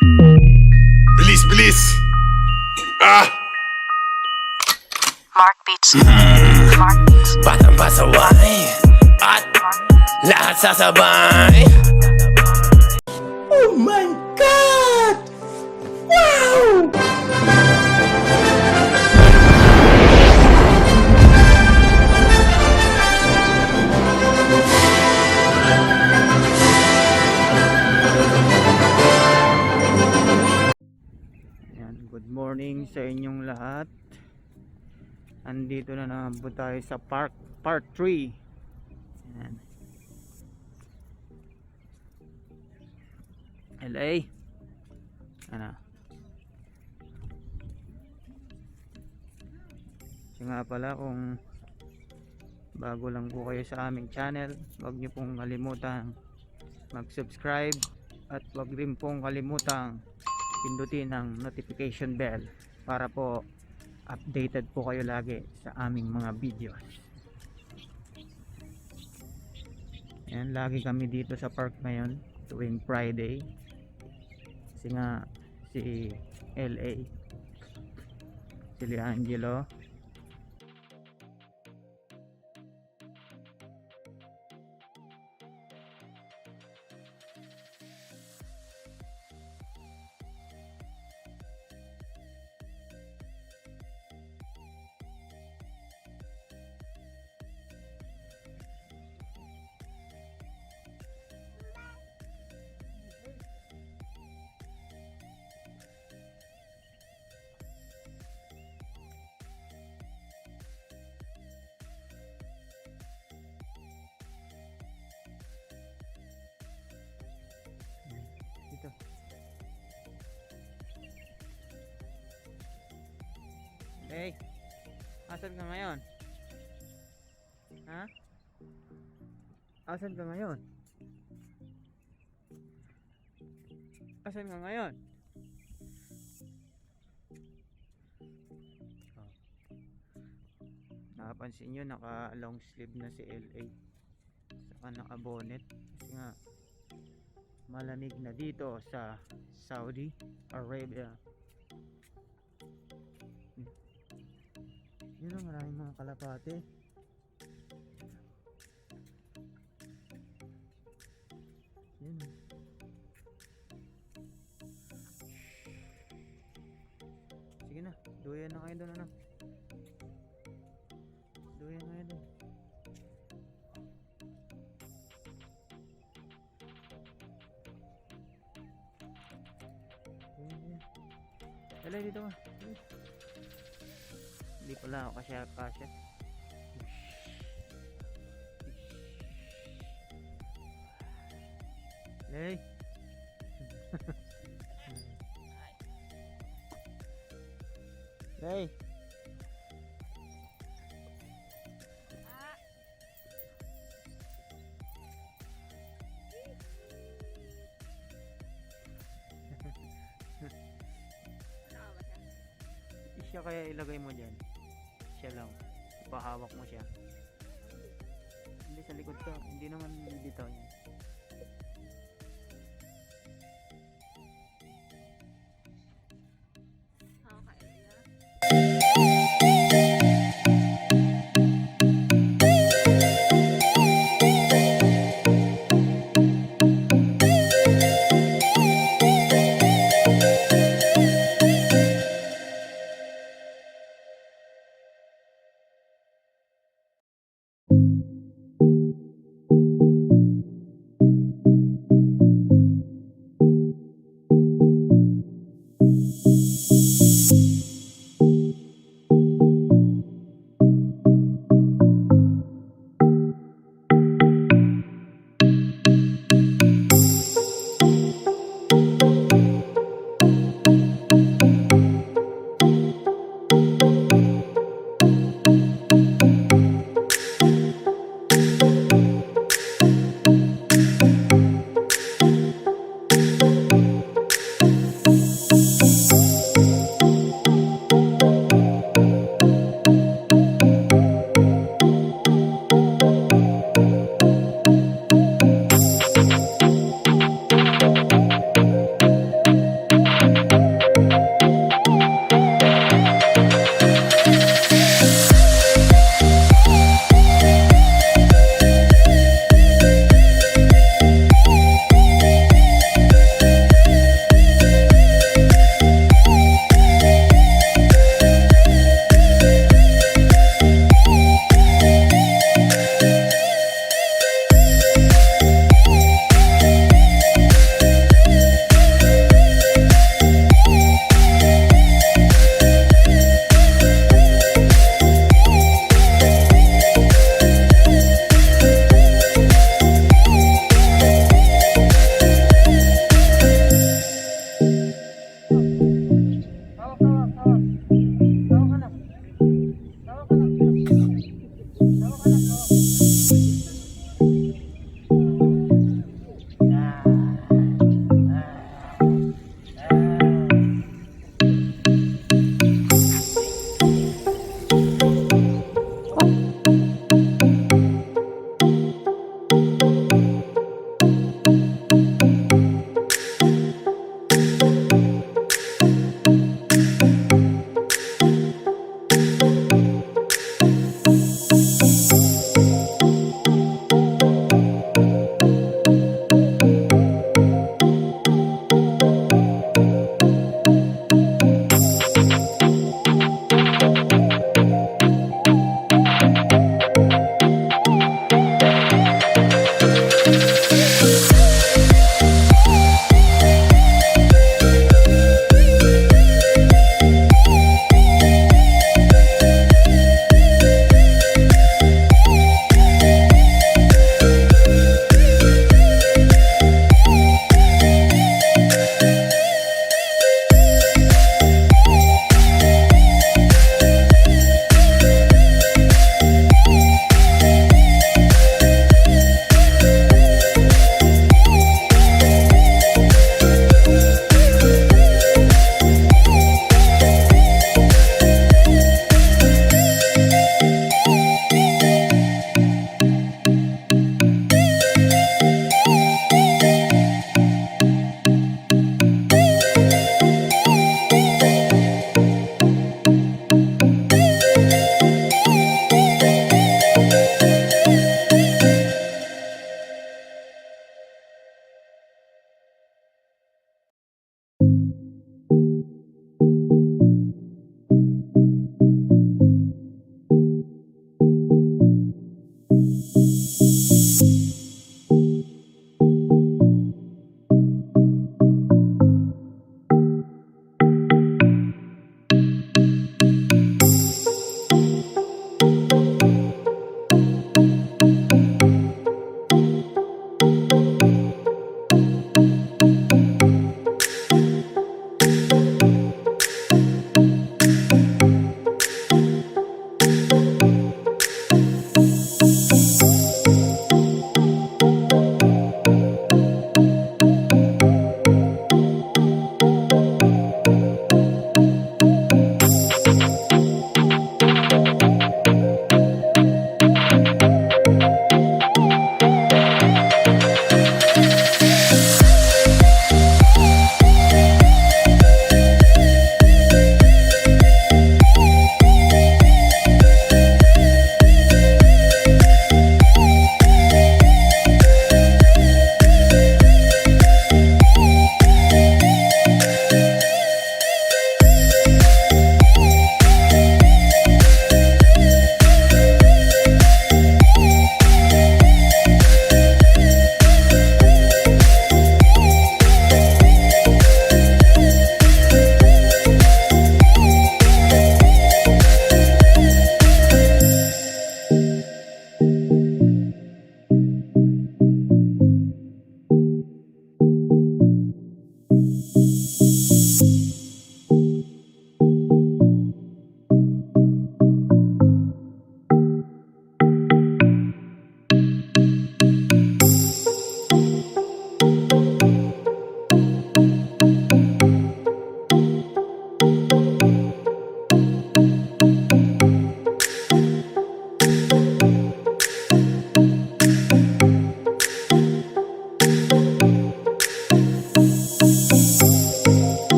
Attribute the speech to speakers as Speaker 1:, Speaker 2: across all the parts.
Speaker 1: Bilis, bilis! Ah!
Speaker 2: Mark Beats. Mark Beats.
Speaker 3: Batang pasaway at lahat sasabay. Oh my God! Wow!
Speaker 4: Yan, good morning sa inyong lahat. Andito na naman po tayo sa part 3. Yan. LA. Ano? So nga pala, kung bago lang po kayo sa aming channel, huwag niyo pong kalimutan mag-subscribe at huwag rin pong kalimutan pindutin ang notification bell para po updated po kayo lagi sa aming mga videos. Ayan, lagi kami dito sa park ngayon tuwing Friday kasi nga si LA, si Leangelo, dito. Hey, asan ka ngayon? Ha? Asan ka ngayon? Asan ka ngayon? Oh. Nakapansin nyo, naka long sleeve na si LA, saka naka bonnet kasi nga malamig na dito sa Saudi Arabia. Yun ang maraming mga kalapate. Yun. Sige na, duyan na kayo doon, ano? Duyan na kayo doon. Dala dito ka. Hindi pala ako kasya. Hey. Hey. Siya kaya ilagay mo dyan. Siya lang. Ipahawak mo siya. Hindi sa likod to. Hindi naman dito yan.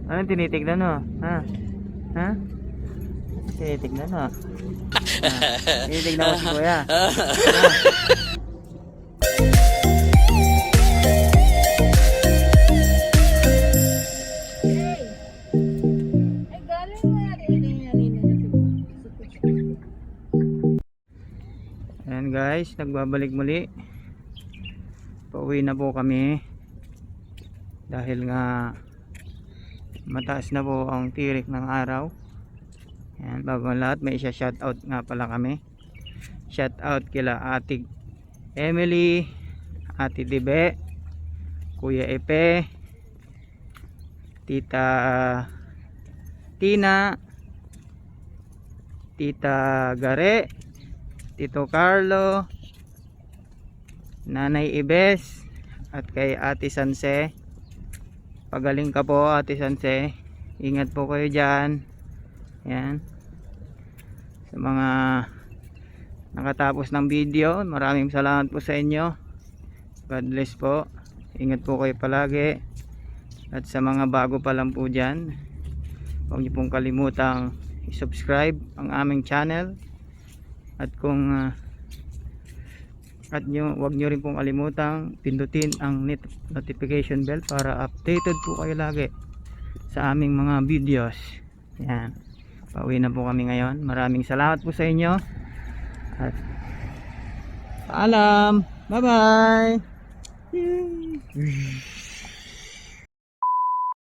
Speaker 4: Anong tinitignan mo? Ha? Ha? Tinitignan mo? Tinitignan mo si kuya? Ha?
Speaker 2: Ay, galing mo yan.
Speaker 4: Ayan guys, nagbabalik muli. Pauwi na po kami. Dahil nga mataas na po ang tirik ng araw. Ayan, bago ang lahat may isa shoutout nga pala kami. Shoutout kila Ate Emily, Ate Dibe, Kuya Epe, Tita Tina, Tita Gare, Tito Carlo, Nanay Ibes, at kay Ate Sanse. Pagaling ka po Ate Sanse. Ingat po kayo dyan. Yan. Sa mga nakatapos ng video, maraming salamat po sa inyo. God bless po. Ingat po kayo palagi. At sa mga bago pa lang po dyan, huwag niyo pong kalimutang i-subscribe ang aming channel. At kung huwag nyo rin pong kalimutang pindutin ang notification bell para updated po kayo lagi sa aming mga videos. Yan. Pauwi na po kami ngayon. Maraming salamat po sa inyo. At paalam. Bye bye.